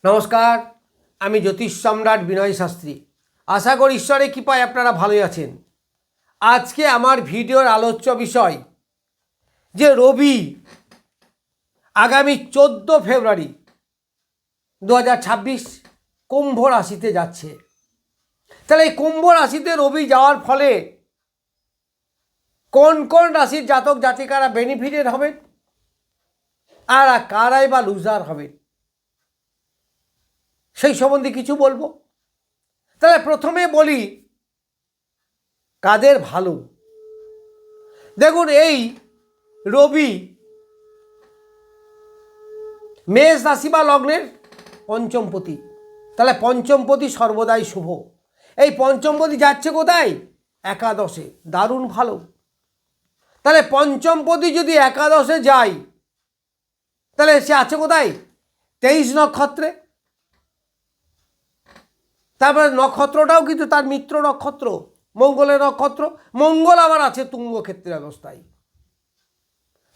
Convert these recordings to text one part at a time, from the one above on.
নমস্কার, আমি জ্যোতিষ সম্রাট বিনয় শাস্ত্রী। আশা করি ঈশ্বরের কৃপায় আপনারা ভালোই আছেন। আজকে আমার ভিডিওর আলোচ্য বিষয় যে রবি আগামী 14 ফেব্রুয়ারি 2026 কুম্ভ রাশিতে যাচ্ছে। তাহলে এই কুম্ভ রাশিতে রবি যাওয়ার ফলে কোন কোন রাশির জাতক জাতিকারা বেনিফিটেড হবেন আর কারাই বা লুজার হবেন সেই সম্বন্ধে কিছু বলবো। তাহলে প্রথমে বলি কাদের ভালো। দেখুন, এই রবি মেষ রাশি বা লগ্নের পঞ্চমপতি, তাহলে পঞ্চমপতি সর্বদাই শুভ। এই পঞ্চমপতি যাচ্ছে কোথায়? একাদশে। দারুণ ভালো। তাহলে পঞ্চমপতি যদি একাদশে যায় তাহলে সে আছে কোথায়? 23 নক্ষত্রে। তারপরে নক্ষত্রটাও কিন্তু তার মিত্র নক্ষত্র, মঙ্গলের নক্ষত্র। মঙ্গল আবার আছে তুঙ্গ ক্ষেত্রে অবস্থায়।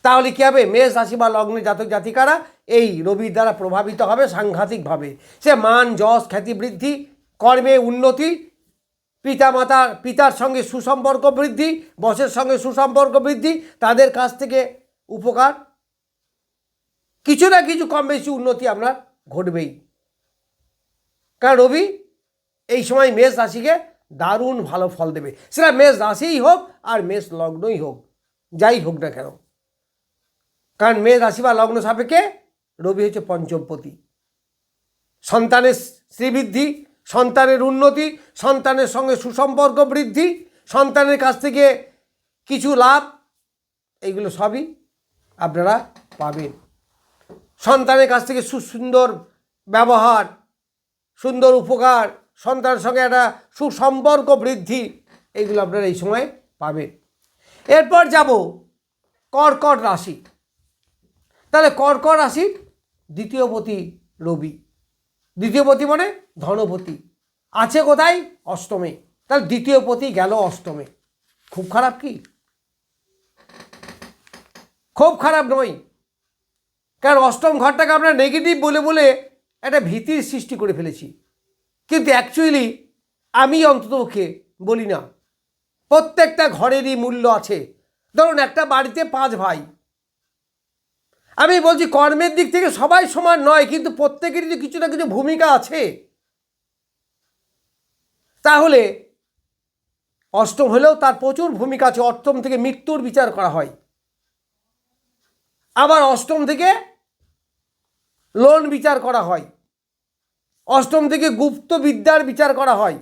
তাহলে কী হবে? মেষ রাশি বা লগ্নের জাতক জাতিকারা এই রবির দ্বারা প্রভাবিত হবে সাংঘাতিকভাবে। সে মান যশ খ্যাতি বৃদ্ধি, কর্মে উন্নতি, পিতার সঙ্গে সুসম্পর্ক বৃদ্ধি, বসের সঙ্গে সুসম্পর্ক বৃদ্ধি, তাদের কাছ থেকে উপকার, কিছু না কিছু কম বেশি উন্নতি আপনার ঘটবেই। কারণ রবি এই সময় মেষ রাশিকে দারুণ ভালো ফল দেবে। সেটা মেষ রাশিই হোক আর মেষ লগ্নই হোক, যাই হোক না কেন। কারণ মেষ রাশি বা লগ্ন সাপেক্ষে রবি হচ্ছে পঞ্চমপতি। সন্তানের শ্রীবৃদ্ধি, সন্তানের উন্নতি, সন্তানের সঙ্গে সুসম্পর্ক বৃদ্ধি, সন্তানের কাছ থেকে কিছু লাভ, এইগুলো সবই আপনারা পাবেন। সন্তানের কাছ থেকে সুন্দর ব্যবহার, সুন্দর উপকার, সন্তানের সঙ্গে একটা সুসম্পর্ক বৃদ্ধি, এইগুলো আপনারা এই সময় পাবেন। এরপর যাব কর্কট রাশি। তাহলে কর্কট রাশির দ্বিতীয়পতি রবি। দ্বিতীয়পতি মানে ধনপতি, আছে কোথায়? অষ্টমে। তাহলে দ্বিতীয়পতি গেল অষ্টমে। খুব খারাপ কি? খুব খারাপ নয়। কারণ অষ্টম ঘরটাকে আমরা নেগেটিভ বলে বলে একটা ভীতির সৃষ্টি করে ফেলেছি। কিন্তু অ্যাকচুয়ালি আমি অন্ততপক্ষে বলি না, প্রত্যেকটা ঘরেরই মূল্য আছে। ধরুন একটা বাড়িতে 5 ভাই, আমি বলছি কর্মের দিক থেকে সবাই সমান নয়, কিন্তু প্রত্যেকেরই কিছু না কিছু ভূমিকা আছে। তাহলে অষ্টম হলেও তার প্রচুর ভূমিকা আছে। অষ্টম থেকে মৃত্যুর বিচার করা হয়, আবার অষ্টম থেকে লোন বিচার করা হয়, অষ্টম থেকে গুপ্ত বিদ্যার বিচার করা হয়।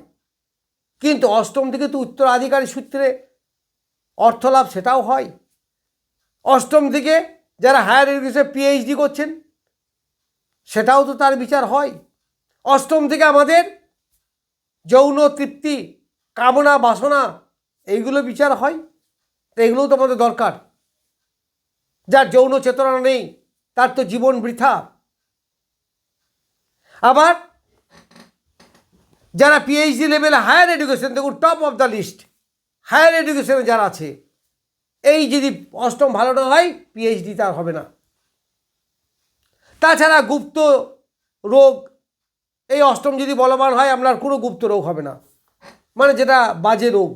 কিন্তু অষ্টম থেকে তো উত্তরাধিকারী সূত্রে অর্থলাভ, সেটাও হয়। অষ্টম থেকে যারা হায়ার এডুকেশনে পিএইচডি করছেন, সেটাও তো তার বিচার হয়। অষ্টম থেকে আমাদের যৌন তৃপ্তি, কামনা বাসনা, এইগুলো বিচার হয়। তো এগুলোও তো আমাদের দরকার। যার যৌন চেতনা নেই তার তো জীবন বৃথা। আবার যারা পিএইচডি লেভেলে হায়ার এডুকেশন, দেখুন top of the list higher এডুকেশনে যারা আছে, এই যদি অষ্টম ভালো না হয় পিএইচডি তার হবে না। তাছাড়া গুপ্ত রোগ, এই অষ্টম যদি বলবান হয় আপনার কোনো গুপ্ত রোগ হবে না। মানে যেটা বাজে রোগ,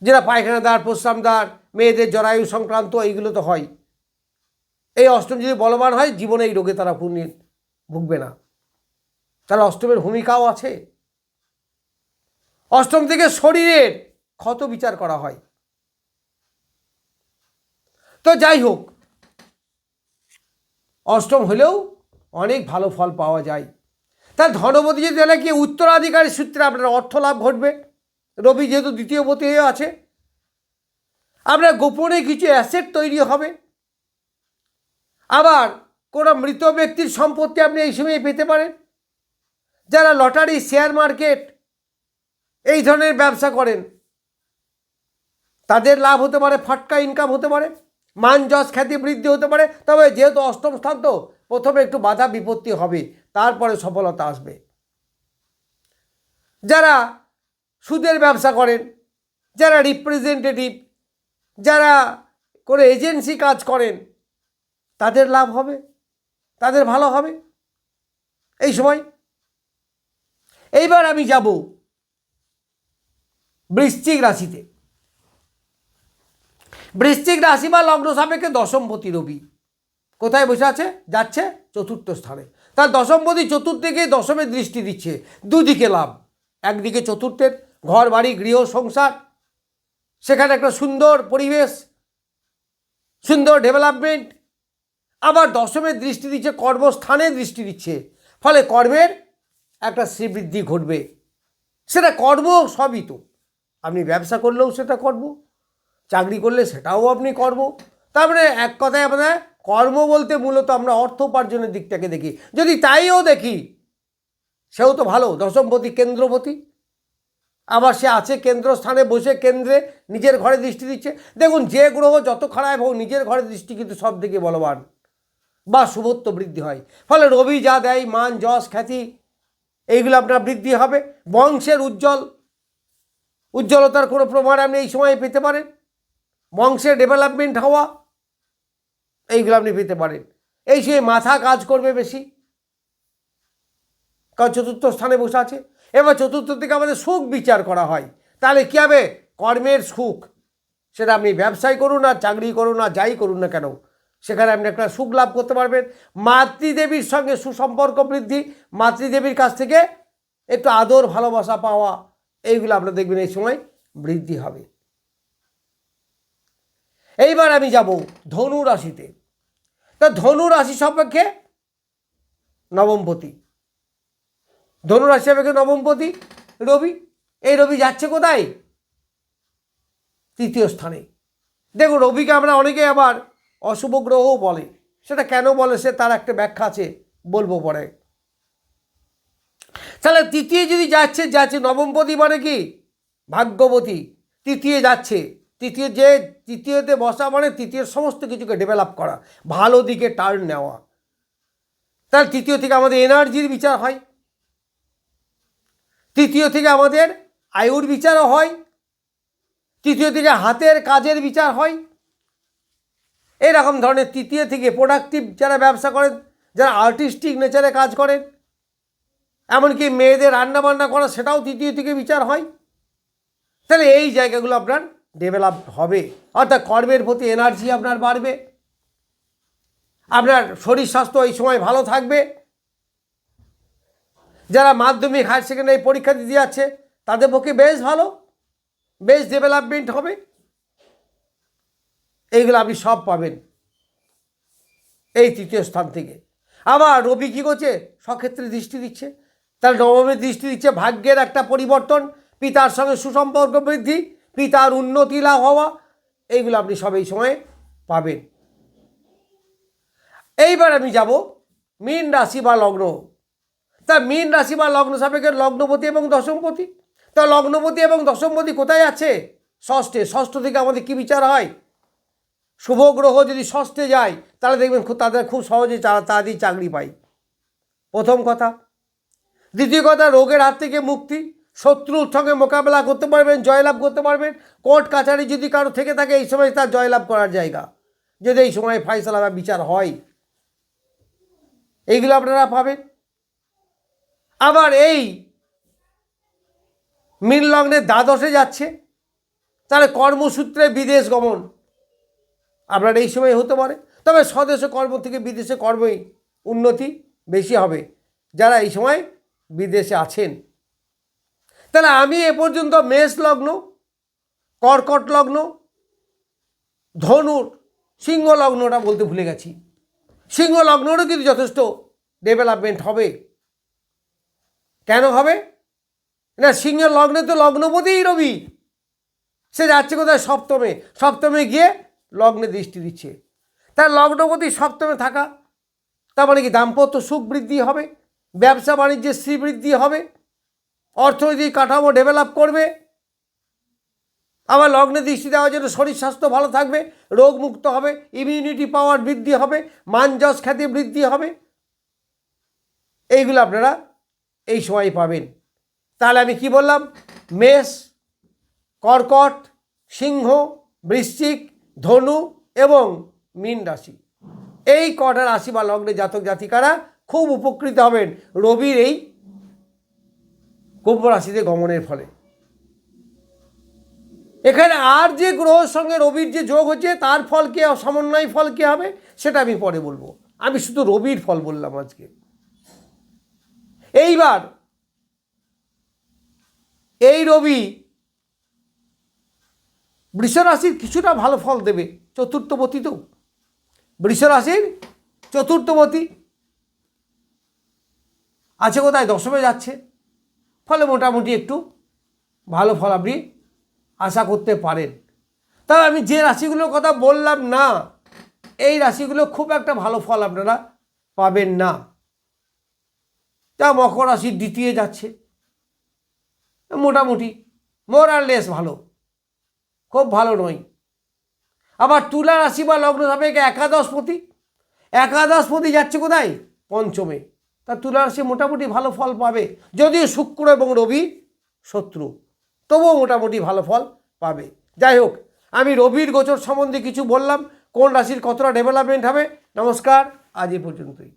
যেটা পায়খানাদার, প্রস্রাবদার, মেয়েদের জরায়ু সংক্রান্ত, এইগুলো তো হয়। এই অষ্টম যদি বলবান হয় জীবনে এই রোগে তারা ভুগবে না। তাহলে অষ্টমের ভূমিকাও আছে। অষ্টম থেকে শরীরের ক্ষত বিচার করা হয়। তো যাই হোক, অষ্টম হলেও অনেক ভালো ফল পাওয়া যায়। তার ধনপতি যদি তাহলে কি উত্তরাধিকারী সূত্রে আপনার অর্থ লাভ ঘটবে। রবি যেহেতু দ্বিতীয়পতি হয়ে আছে, আপনার গোপনে কিছু অ্যাসেট তৈরি হবে। আবার কোনো মৃত ব্যক্তির সম্পত্তি আপনি এই সময় পেতে পারেন। যারা লটারি, শেয়ার মার্কেট, এই ধরনের ব্যবসা করেন, তাদের লাভ হতে পারে, ফটকা ইনকাম হতে পারে, মান যশ খ্যাতি বৃদ্ধি হতে পারে। তবে যেহেতু অষ্টম স্থান, তো প্রথমে একটু বাধা বিপত্তি হবে, তারপরে সফলতা আসবে। যারা সুদের ব্যবসা করেন, যারা রিপ্রেজেন্টেটিভ, যারা করে এজেন্সি কাজ করেন, তাদের লাভ হবে, তাদের ভালো হবে। এই সময়। এইবার আমি যাব বৃশ্চিক রাশিতে। বৃশ্চিক রাশি বা লগ্ন সাপেক্ষে দশমপতি রবি কোথায় বসে আছে? যাচ্ছে চতুর্থ স্থানে। তার দশমপতি চতুর্থে গিয়ে দশমে দৃষ্টি দিচ্ছে। দুদিকে লাভ, একদিকে চতুর্থের ঘর বাড়ি গৃহ সংসার, সেখানে একটা সুন্দর পরিবেশ, সুন্দর ডেভেলপমেন্ট। আবার দশমের দৃষ্টি দিচ্ছে, কর্মস্থানে দৃষ্টি দিচ্ছে, ফলে কর্মের একটা শ্রীবৃদ্ধি ঘটবে। সেটা কর্ম সবই তো, আপনি ব্যবসা করলেও সেটা কর্ম, চাকরি করলে সেটাও আপনি কর্ম। তার মানে এক কথায় আমরা কর্ম বলতে মূলত আমরা অর্থ উপার্জনের দিকটাকে দেখি। যদি তাইও দেখি, সেও তো ভালো, দশমপতি কেন্দ্রপতি। আবার সে আছে কেন্দ্রস্থানে বসে, কেন্দ্রে নিজের ঘরে দৃষ্টি দিচ্ছে। দেখুন, যে গ্রহ যত খারাপ হোক, নিজের ঘরে দৃষ্টি কিন্তু সব থেকে বলবান বা শুভত্ব বৃদ্ধি হয়। ফলে রবি যা দেয়, মান যশ খ্যাতি, এইগুলো আপনার বৃদ্ধি হবে। বংশের উজ্জ্বলতার কোনো প্রমাণ আপনি এই সময় পেতে পারেন। বংশের ডেভেলপমেন্ট হওয়া, এইগুলো আপনি পেতে পারেন। এই সময় মাথা কাজ করবে বেশি, কারণ চতুর্থ স্থানে বসে আছে। এবার চতুর্থ থেকে আমাদের সুখ বিচার করা হয়, তাহলে কী হবে? কর্মের সুখ, সেটা আপনি ব্যবসায় করুন আর চাকরি করুন আর যাই করুন না কেন, সেখানে আপনি একটা সুখ লাভ করতে পারবেন। মাতৃদেবীর সঙ্গে সুসম্পর্ক বৃদ্ধি, মাতৃদেবীর কাছ থেকে একটু আদর ভালোবাসা পাওয়া, এইগুলো আপনারা দেখবেন এই সময় বৃদ্ধি হবে। এইবার আমি যাব ধনু রাশিতে। তা ধনু রাশি সাপেক্ষে নবমপতি, ধনু রাশি সাপেক্ষে নবমপতি রবি। এই রবি যাচ্ছে কোথায়? তৃতীয় স্থানে। দেখুন, রবিকে আমরা অনেকে আবার অশুভ গ্রহও বলে। সেটা কেন বলে, সে তার একটা ব্যাখ্যা আছে, বলবো পরে। তাহলে তৃতীয় যদি যাচ্ছে নবমপতি মানে কি? ভাগ্যবতী। তৃতীয় যাচ্ছে, তৃতীয়তে বসা মানে তৃতীয় সমস্ত কিছুকে ডেভেলপ করা, ভালো দিকে টার্ন নেওয়া। তাহলে তৃতীয় থেকে আমাদের এনার্জির বিচার হয়, তৃতীয় থেকে আমাদের আয়ুর বিচারও হয়, তৃতীয় থেকে হাতের কাজের বিচার হয়। এরকম ধরনের তৃতীয় থেকে প্রোডাক্টিভ যারা ব্যবসা করেন, যারা আর্টিস্টিক নেচারে কাজ করেন, এমনকি মেয়েদের রান্নাবান্না করা, সেটাও তৃতীয় থেকে বিচার হয়। তাহলে এই জায়গাগুলো আপনার ডেভেলপ হবে, অর্থাৎ কর্মের প্রতি এনার্জি আপনার বাড়বে, আপনার শরীর স্বাস্থ্য এই সময় ভালো থাকবে। যারা মাধ্যমিক হায়ার সেকেন্ডারি পরীক্ষা দিতে যাচ্ছে, তাদের পক্ষে বেশ ভালো, বেশ ডেভেলপমেন্ট হবে। এইগুলো আপনি সব পাবেন এই তৃতীয় স্থান থেকে। আবার রবি কী করছে? স্বক্ষেত্রে দৃষ্টি দিচ্ছে, তার নবমে দৃষ্টি দিচ্ছে। ভাগ্যের একটা পরিবর্তন, পিতার সঙ্গে সুসম্পর্ক বৃদ্ধি, পিতার উন্নতি লাভ হওয়া, এইগুলো আপনি সব এই সময়ে পাবেন। এইবার আমি যাব মীন রাশি বা লগ্ন। তা মীন রাশি বা লগ্ন সাপেক্ষে লগ্নপতি এবং দশমপতি। তা লগ্নপতি এবং দশমপতি কোথায় আছে? ষষ্ঠে। ষষ্ঠ থেকে আমাদের কী বিচার হয়? শুভ গ্রহ যদি ষষ্ঠে যায়, তাহলে দেখবেন তাদের খুব সহজে তাড়াতাড়ি চাকরি পায়, প্রথম কথা। দ্বিতীয় কথা, রোগের হাত থেকে মুক্তি, শত্রুর সঙ্গে মোকাবেলা করতে পারবেন, জয়লাভ করতে পারবেন। কোর্ট কাছারি যদি কারো থেকে থাকে, এই সময় তার জয়লাভ করার জায়গা, যদি এই সময় ফাইসালা বা বিচার হয়, এইগুলো আপনারা পাবেন। আবার এই মীন লগ্নে দ্বাদশে যাচ্ছে, তাহলে কর্মসূত্রে বিদেশ গমন আপনার এই সময় হতে পারে। তবে স্বদেশে কর্ম থেকে বিদেশে কর্মই উন্নতি বেশি হবে যারা এই সময় বিদেশে আছেন। তাহলে আমি এ পর্যন্ত মেষ লগ্ন, কর্কট লগ্ন, ধনুর, সিংহ লগ্নটা বলতে ভুলে গেছি। সিংহ লগ্নেরও কিন্তু যথেষ্ট ডেভেলপমেন্ট হবে। কেন হবে না? সিংহ লগ্নে তো লগ্নপতিই রবি, সে যাচ্ছে কোথায়? সপ্তমে। সপ্তমে গিয়ে লগ্নে দৃষ্টি দিচ্ছে। তার লগ্নপতি সপ্তমে থাকা, তার মানে কি দাম্পত্য সুখ বৃদ্ধি হবে, ব্যবসা বাণিজ্যের শ্রীবৃদ্ধি হবে, অর্থনৈতিক কাঠামো ডেভেলপ করবে। আবার লগ্নে দৃষ্টি দেওয়ার জন্য শরীর স্বাস্থ্য ভালো থাকবে, রোগমুক্ত হবে, ইমিউনিটি পাওয়ার বৃদ্ধি হবে, মান যশ খ্যাতি বৃদ্ধি হবে। এইগুলো আপনারা এই সময় পাবেন। তাহলে আমি কি বললাম? মেষ, কর্কট, সিংহ, বৃশ্চিক, ধনু এবং মীন রাশি, এই কটা রাশি বা লগ্নে জাতক জাতিকারা খুব উপকৃত হবেন রবির এই কুম্ভ রাশিতে গমনের ফলে। এখানে আর যে গ্রহের সঙ্গে রবির যে যোগ হচ্ছে তার ফল কি, সমন্বয় ফল কি হবে সেটা আমি পরে বলবো, আমি শুধু রবির ফল বললাম আজকে। এইবার এই রবি বৃষ রাশির কিছুটা ভালো ফল দেবে, চতুর্থপতি তো, বৃষ রাশির চতুর্থপতি আছে কোথায়, দশমে যাচ্ছে, ফলে মোটামুটি একটু ভালো ফল আপনি আশা করতে পারেন। তবে আমি যে রাশিগুলোর কথা বললাম না, এই রাশিগুলো খুব একটা ভালো ফল আপনারা পাবেন না। তা মকর রাশির দ্বিতীয় যাচ্ছে, মোটামুটি মোর আর লেস ভালো, খুব ভালো নয়। আবার তুলা রাশি বা লগ্ন সাপেক্ষে একাদশপতি যাচ্ছে কোথায়, পঞ্চমে, তা তুলা রাশি মোটামুটি ভালো ফল পাবে, যদিও শুক্র এবং রবি শত্রু, তবুও মোটামুটি ভালো ফল পাবে। যাই হোক, আমি রবির গোচর সম্বন্ধে কিছু বললাম, কোন রাশির কতটা ডেভেলপমেন্ট হবে। নমস্কার, আজ এই পর্যন্তই।